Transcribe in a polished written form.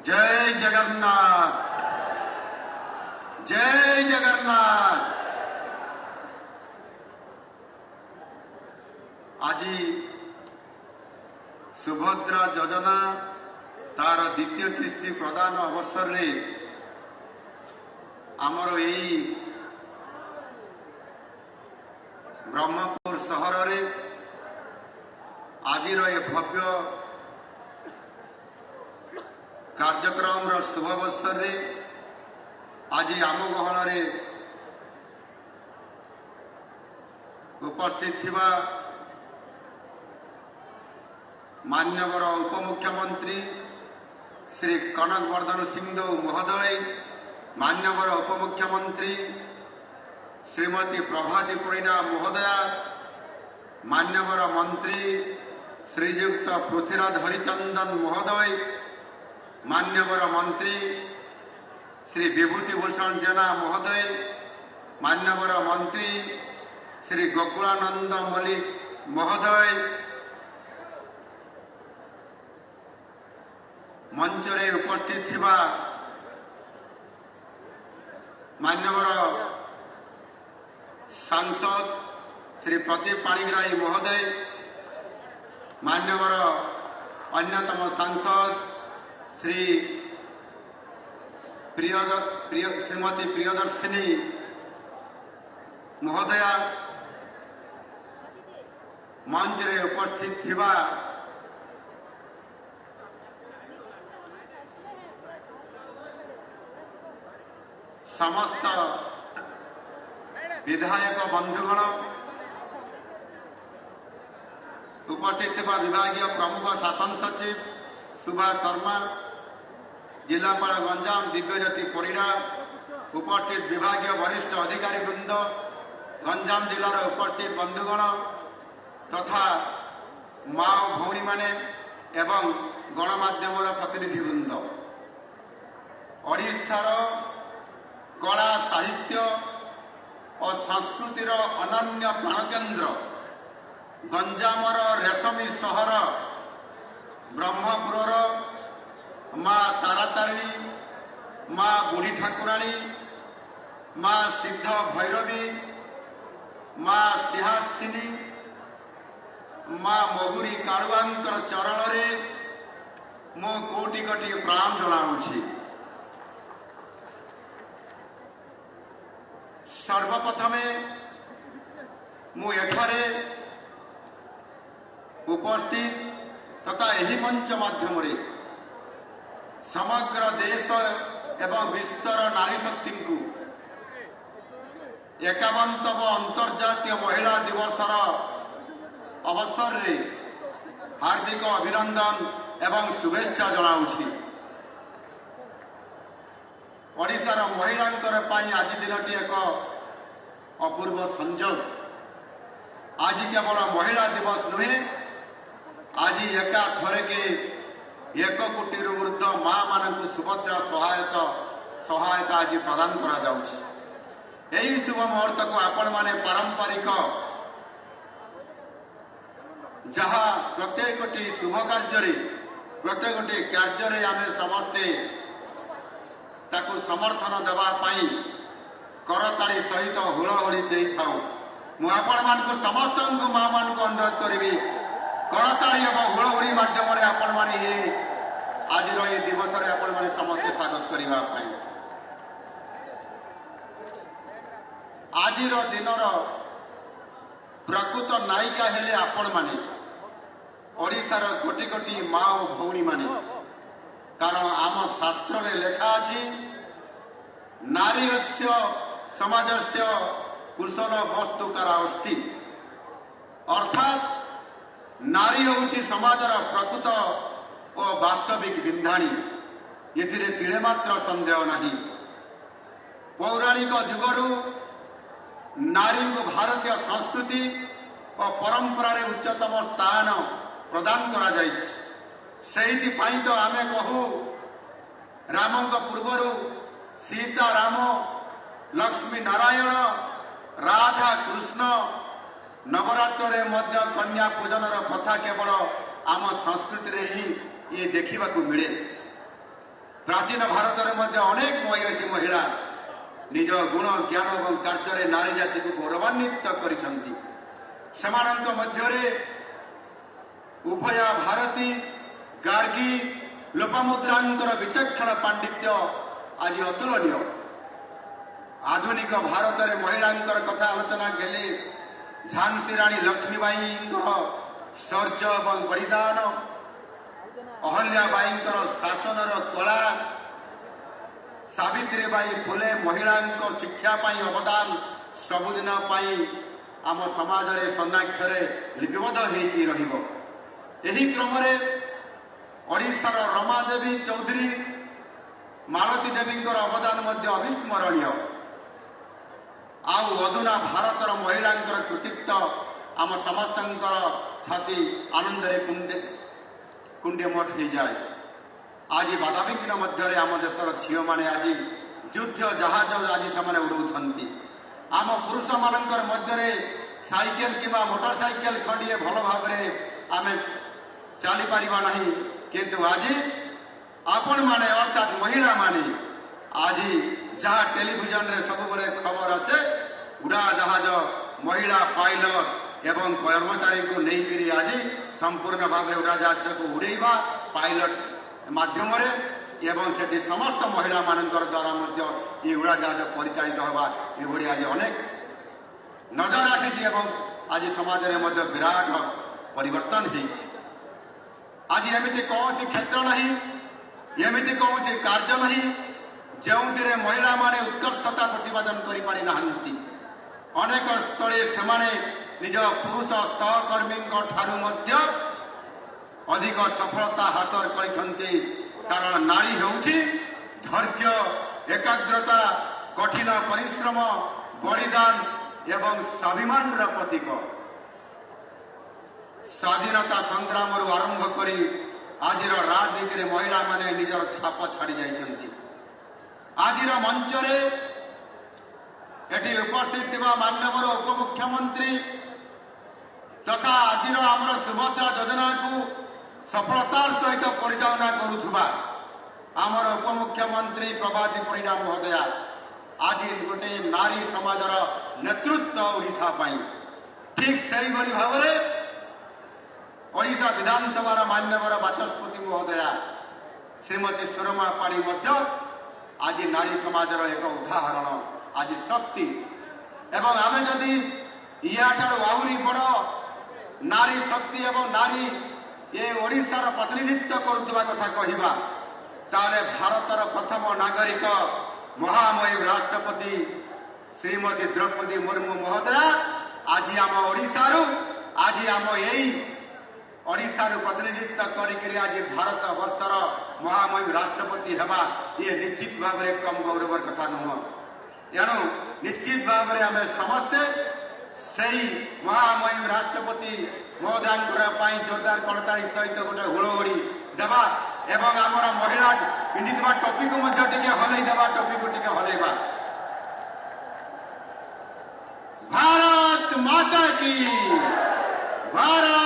जय जगन्नाथ, जय जगन्नाथ। आज सुभद्रा योजना तार द्वितीय किस्ती प्रदान अवसर रे आमर यही ब्रह्मपुर सहर रे आज भव्य कार्यक्रम शुभ अवसर रे आज आम गहन रे उपस्थित थिबा मान्यवर उपमुख्यमंत्री श्री कनक वर्धन सिंहदेव महोदय, मान्यवर उपमुख्यमंत्री श्रीमती प्रभाती परिणा महोदया, मान्यवर मंत्री श्रीयुक्त पृथ्वीराज हरिचंदन महोदय, मान्यवर मंत्री श्री विभूति भूषण जेना महोदय, मान्यवर मंत्री श्री गोकुलानंद मल्लिक महोदय, मंच रे उपस्थित थिबा मान्यवर सांसद श्री प्रदीप पाणिग्राही महोदय, मान्यवर अन्यतम सांसद श्री श्रीमती प्रियदर्शिनी महोदया, मंच रे उपस्थित थिबा समस्त विधायक बंधुगण, उपस्थित थिबा विभागीय प्रमुख शासन सचिव सुभाष शर्मा, जिलापाल गंजाम दिव्यज्योति परिड़ा, उपस्थित विभागीय वरिष्ठ अधिकारी वृंद, गंजाम जिलार उपस्थित बंधुगण तथा माँ भौणी माने एवं गणमाध्यम प्रतिनिधि वृंद, ओडिशार कला साहित्य और संस्कृतिर अनन्य प्राणकेन्द्र गंजामर रेशमी सहर ब्रह्मपुर माँ तारातारिणी, माँ बुढ़ी ठाकुराणी, माँ सिद्ध भैरवी, माँ सिंहासिनी, माँ महुरी काड़ुआंकर चरण रे मो कोटि कोटि प्रणाम जनाऊँछि। सर्वप्रथमे मु एठारे उपस्थित तथा यही मंच माध्यम रे समग्र देश एवं विश्वर नारी शक्ति को 51तम अंतर्जातीय महिला दिवसर अवसर रे हार्दिक अभिनंदन एवं शुभेच्छा जनाऊँछि। ओडिशार महिलांकर पाई आज दिनटी एक अपूर्व संजोग। आज केवल महिला दिवस नुहे, आज एका थरके 1 कोटी ऊर्ध्व माँ मान सुभद्रा सहायता आज प्रदान करा जाउछि। एही शुभ मुहूर्त को आपण माने पारंपरिक जहाँ प्रत्येक शुभ कार्य प्रत्येक कार्य आमे समस्ते ताकू समर्थन देवा पाई करताली सहित हुलहुली देइथाउ। मु आपण मानकु समस्त माँ मान को अनुरोध करी करताली और हुलहुली माध्यम आपण माने आज ये दिवस रे आपण माने समस्त स्वागत करबा पाई। आज दिनर प्रकृत नायिका हेले आपण माने ओडिशार कोटि कोटि माँ और भौणी माने, कारण आम शास्त्र में लेखा अछि नारीस्य समाजस्य कुशल वस्तु करास्ति, अर्थात नारी होउछि समाजर प्रकृत और वास्तविक बिंधाणी। ये तिले मात्र संदेह नहीं। पौराणिक जुगरु नारी को भारतीय संस्कृति और परंपरा रे उच्चतम स्थान प्रदान करा जाइछि। सेहिति पाई तो आमे कहू रामंक पूर्वरु सीता राम, लक्ष्मी नारायण, राधा कृष्ण, नवरात्र रे मध्य कन्या पूजन प्रथा केवल आम संस्कृति रे ही ये देखा मिले। प्राचीन भारत में अनेक महीयसी महिला निज गुण ज्ञान और कार्य नारी जाति को गौरवान्वित करिसेंती उभय भारती गार्गी लोपामुद्रांकर विचक्षण पांडित्य आज अतुलनीय। आधुनिक भारत में महिलांकर कथा आलोचना केले झांसी रानी लक्ष्मीबाई शौर्य और बलिदान, अहल्याबाई शासन कला, सावित्रीबाई फुले महिला शिक्षा अवदान सबुदिन आम समाज सन्नाक्षर लिपिबद्ध हो। यही क्रम ओडिशार रमादेवी चौधरी मालती देवी अवदान अविस्मरणीय। आउ अधुना भारतर महिला कृतित्व आम समस्त छाती आनंद कुंडेमठ हो जाए। आज बाधाविघ्न मध्य आम देशर झील मैंने आज युद्ध जहाज आज से उड़ाऊँ। आम पुरुष मानकर मध्य साइकेल किंवा मोटरसाइकेल खंडिए भल भाव आम चली पारिबा नहीं, किंतु आज आपण माने अर्थात महिला माने आज जहाँ टेलीविजन रे सब बड़े खबर आसे उड़ा जहाज महिला पायलट एवं कर्मचारी को नहीं आज संपूर्ण भाव में उड़ा जहाज को उड़ेबा पायलट माध्यम एवं से समस्त महिला मान द्वारा ये उड़ा जहाज परिचालित होगा ये आज अनेक नजर आसी। आज समाज में विराट परिवर्तन हो। आज एमती कौन क्षेत्र नहीं, एमती कौन कार्य नहीं जो महिला माने उत्कर्षता प्रतिपादन करें। अनेक स्थले से निज पुरुष सहकर्मी ठारू अधिक सफलता हासिल करछन्ति। कारण नारी होउछि धैर्य, एकाग्रता, कठिन परिश्रम, बलिदान एवं स्वाभिमान प्रतीक। स्वाधीनता संग्राम आरंभ करी आज राजनीति में महिला माने निजर छाप छाड़ी जाइछन्ति। आज मंच एटी उपस्थित माननीय उपमुख्यमंत्री तथा आज आमर सुभद्रा योजना को सफलतार सहित परिचालना करुवा आमर उपमुख्यमंत्री प्रभाती परिणा महोदया आज गोटे नारी समाजर नेतृत्व ओडिशा पाई। ठीक से भाव में ओडिशा विधानसभा मान्यवर बाचस्पति महोदया श्रीमती सुरमा पाड़ी आज नारी समाजर एक उदाहरण आज शक्ति एवं आम जदि या आहरी बड़ नारी शक्ति एवं नारी ये ओडिशार प्रतिनिधित्व करुवा कथा कहवा ताले भारतर प्रथम नागरिक महामहिम राष्ट्रपति श्रीमती द्रौपदी मुर्मू महोदया आज आम ओडिशारू आज आम यही ओडिशारू प्रतिनिधित्व करी आज भारत वर्षर महामहिम राष्ट्रपति हेबा ये निश्चित भाव में कम गौरवर कथा नुह। एणु निश्चित भाव में आम समस्ते सही महामहिम राष्ट्रपति महोदय जोरदार कड़ताड़ी सहित गोटे हुड़हुड़ी देवा एवं आमर महिला पिंधि टोपी को हलई देवा टोपी को हलैबा। भारत माता की, भारत